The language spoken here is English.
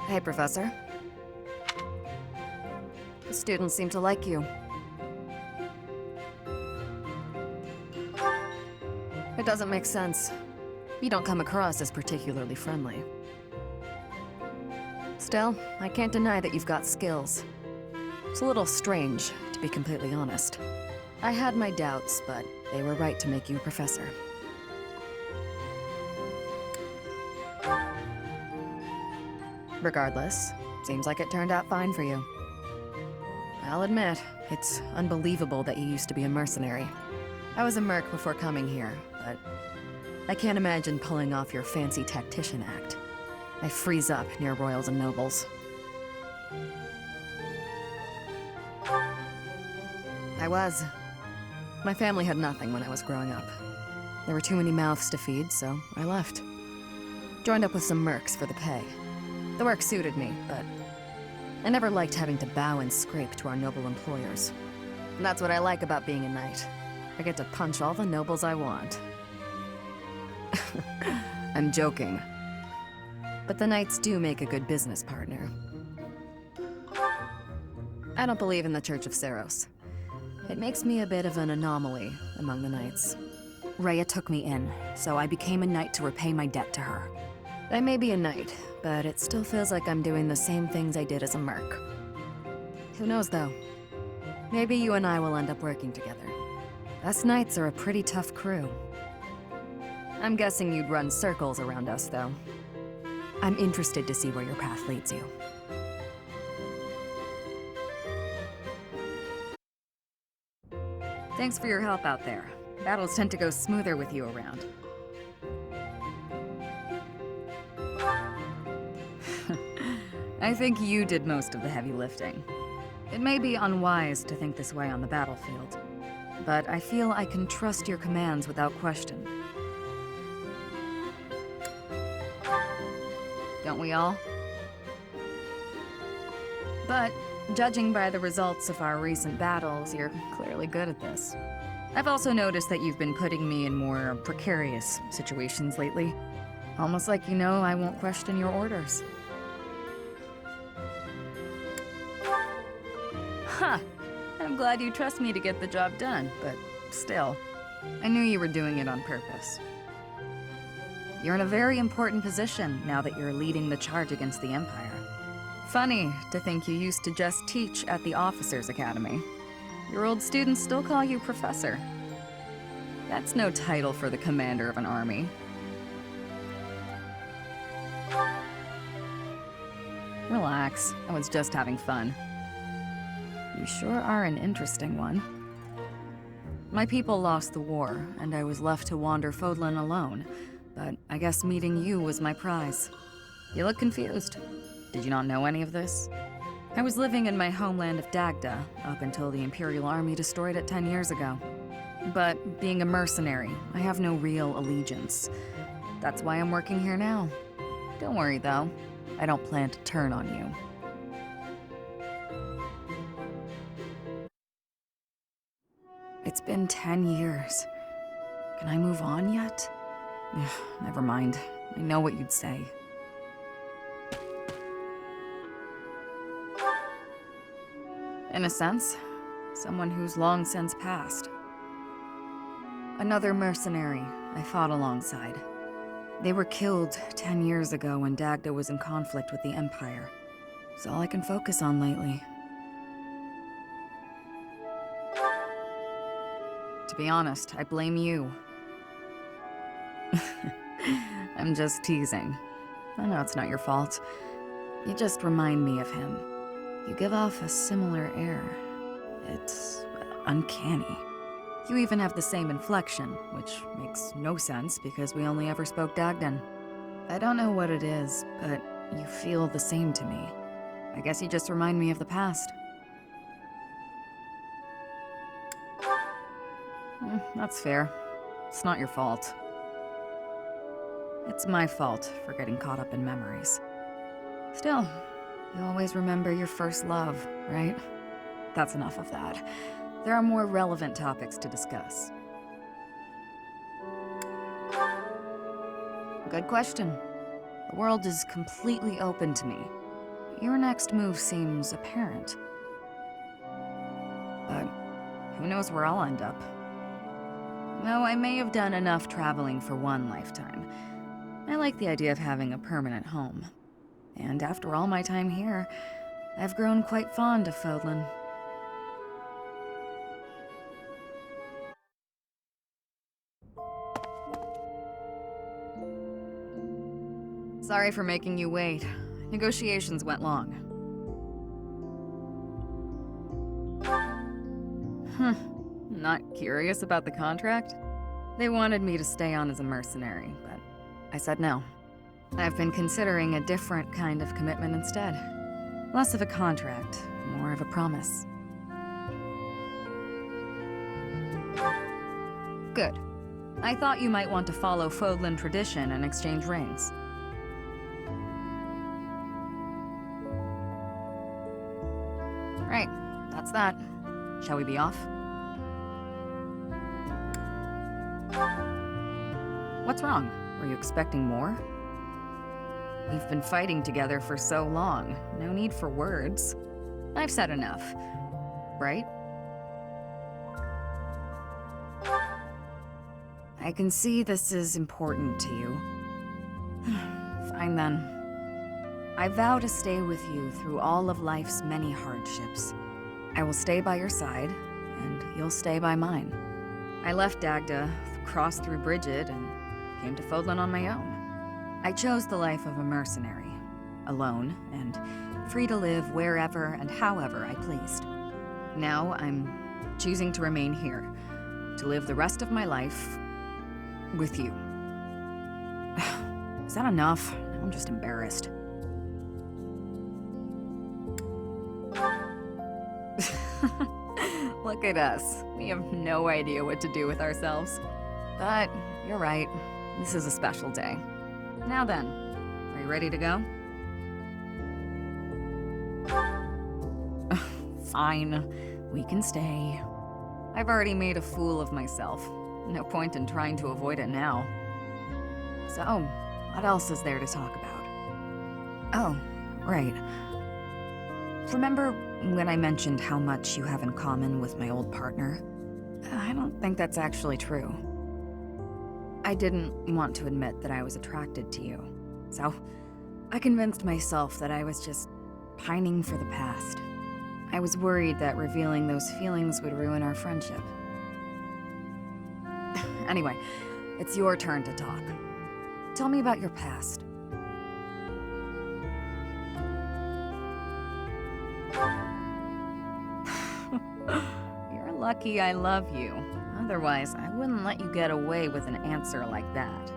Hey, Professor. The students seem to like you. It doesn't make sense. You don't come across as particularly friendly. Still, I can't deny that you've got skills. It's a little strange, to be completely honest. I had my doubts, but they were right to make you a professor. Regardless, seems like it turned out fine for you. I'll admit, it's unbelievable that you used to be a mercenary. I was a merc before coming here, but I can't imagine pulling off your fancy tactician act. I freeze up near royals and nobles. I was. My family had nothing when I was growing up. There were too many mouths to feed, so I left. Joined up with some mercs for the pay. The work suited me, but I never liked having to bow and scrape to our noble employers. And that's what I like about being a knight. I get to punch all the nobles I want. I'm joking. But the knights do make a good business partner. I don't believe in the Church of Seiros. It makes me a bit of an anomaly among the knights. Rhea took me in, so I became a knight to repay my debt to her. I may be a knight, but it still feels like I'm doing the same things I did as a merc. Who knows, though? Maybe you and I will end up working together. Us knights are a pretty tough crew. I'm guessing you'd run circles around us, though. I'm interested to see where your path leads you. Thanks for your help out there. Battles tend to go smoother with you around. I think you did most of the heavy lifting. It may be unwise to think this way on the battlefield, but I feel I can trust your commands without question. Don't we all? But, judging by the results of our recent battles, you're clearly good at this. I've also noticed that you've been putting me in more precarious situations lately. Almost like you know I won't question your orders. Huh. I'm glad you trust me to get the job done, but still, I knew you were doing it on purpose. You're in a very important position now that you're leading the charge against the Empire. Funny to think you used to just teach at the Officers' Academy. Your old students still call you Professor. That's no title for the commander of an army. Relax, I was just having fun. You sure are an interesting one. My people lost the war, and I was left to wander Fodlan alone, but I guess meeting you was my prize. You look confused. Did you not know any of this? I was living in my homeland of Dagda up until the Imperial Army destroyed it 10 years ago. But being a mercenary, I have no real allegiance. That's why I'm working here now. Don't worry though, I don't plan to turn on you. It's been 10 years. Can I move on yet? Never mind. I know what you'd say. In a sense, someone who's long since passed. Another mercenary I fought alongside. They were killed 10 years ago when Dagda was in conflict with the Empire. It's all I can focus on lately. To be honest, I blame you. I'm just teasing. I know it's not your fault. You just remind me of him. You give off a similar air. It's uncanny. You even have the same inflection, which makes no sense because we only ever spoke Dagdan. I don't know what it is, but you feel the same to me. I guess you just remind me of the past. That's fair. It's not your fault. It's my fault for getting caught up in memories. Still, you always remember your first love, right? That's enough of that. There are more relevant topics to discuss. Good question. The world is completely open to me. Your next move seems apparent. But who knows where I'll end up. Though I may have done enough traveling for one lifetime, I like the idea of having a permanent home. And after all my time here, I've grown quite fond of Fodlan. Sorry for making you wait. Negotiations went long. Not curious about the contract? They wanted me to stay on as a mercenary, but I said no. I've been considering a different kind of commitment instead. Less of a contract, more of a promise. Good. I thought you might want to follow Fodlan tradition and exchange rings. Right, that's that. Shall we be off? What's wrong? Were you expecting more? We've been fighting together for so long. No need for words. I've said enough. Right? I can see this is important to you. Fine then. I vow to stay with you through all of life's many hardships. I will stay by your side, and you'll stay by mine. I left Dagda, crossed through Bridget, and came to Fodlan on my own. I chose the life of a mercenary, alone, and free to live wherever and however I pleased. Now I'm choosing to remain here, to live the rest of my life with you. Is that enough? I'm just embarrassed. Look at us. We have no idea what to do with ourselves. But you're right. This is a special day. Now then, are you ready to go? Fine. We can stay. I've already made a fool of myself. No point in trying to avoid it now. So, what else is there to talk about? Oh, right. Remember when I mentioned how much you have in common with my old partner? I don't think that's actually true. I didn't want to admit that I was attracted to you, so I convinced myself that I was just pining for the past. I was worried that revealing those feelings would ruin our friendship. Anyway, it's your turn to talk. Tell me about your past. You're lucky I love you. Otherwise, I wouldn't let you get away with an answer like that.